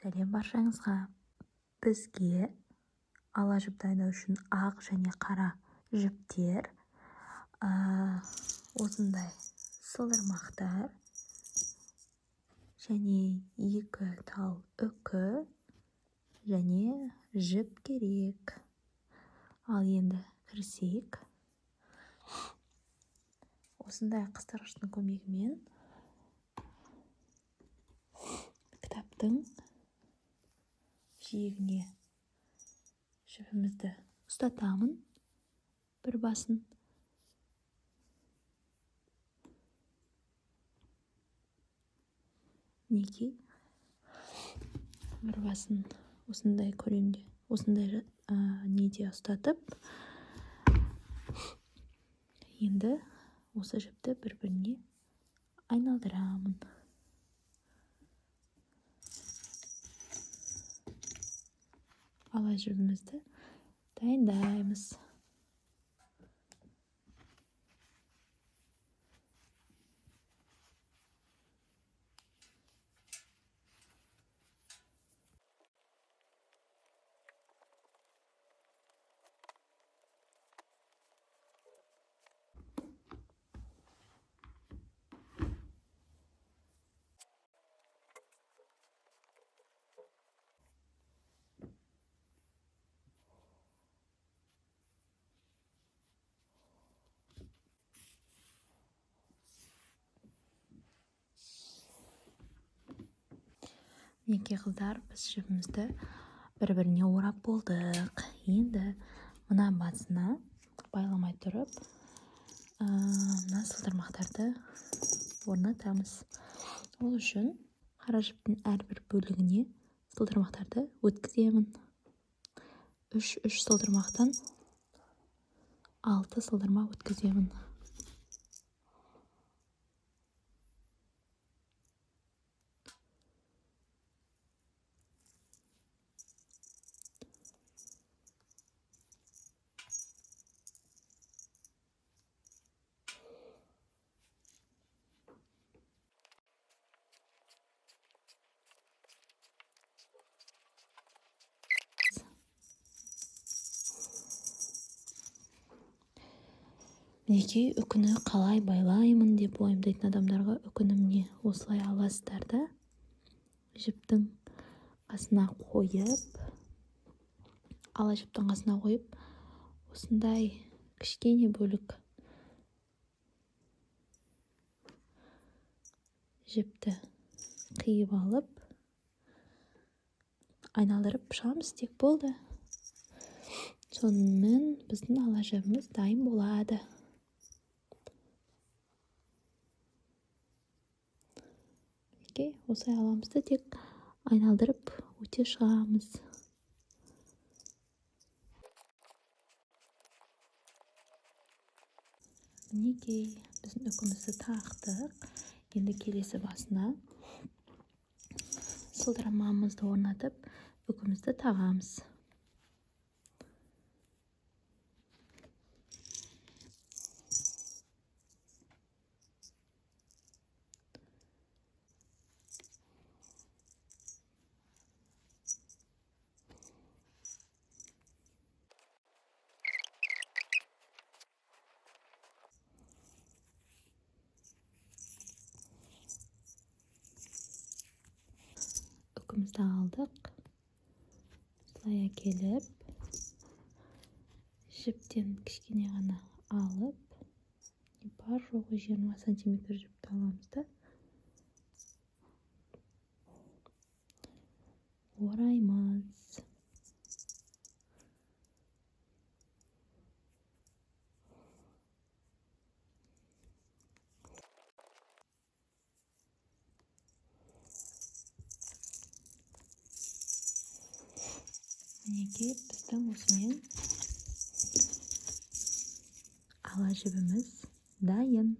Сәлем баршаңызға. Бізге ала жіп дайындау үшін ақ және қара жіптер, осындай сылдырмақтар және 2 тал үкі және жіп керек. Ал енді кірісейік. Осындай қыстырғыштың көмегімен кітаптың жиегіне жібімізді ұстатамын. Бір басын неге бір басын осындай көлемде, осындай неде ұстатып, енді осы жіпті бір-біріне айналдырамын. Ала жібімізді дайындаймыз. Мінекей қыздар, біз жібімізді бір-біріне орап болдық. Енді мына басына байламай тұрып, мына сылдырмақтарды орнатамыз. Ол үшін қара жіптің әрбір бөлігіне сылдырмақтарды өткіземін. 3 сылдырмақтан 6 сылдырма өткіземін. Мінекей үкіні қалай байлаймын деп уайымдайтын адамдарға үкінімне осылай аласыздар да, жіптің қасына қойып, ала жіптің қасына қойып, осындай кішкене бөлік жіпті қиып алып, айналдырып шығамыз, тек болды. Сонымен біздің ала жібіміз дайын болады. Осылай аламызды тек айналдырып өте шығамыз. Мінекей біздің үкімізді тақтық. Енді келесі басына сылдырмамызды орнатып, үкімізді тағамыз. Үкімізді алдық. Осылай әкеліп, жіптен кішкене ғана алып, бар жоғы 20 сантиметр жіпті аламыз да, ораймыз. Мінекей біздің осымен ала жібіміз дайын.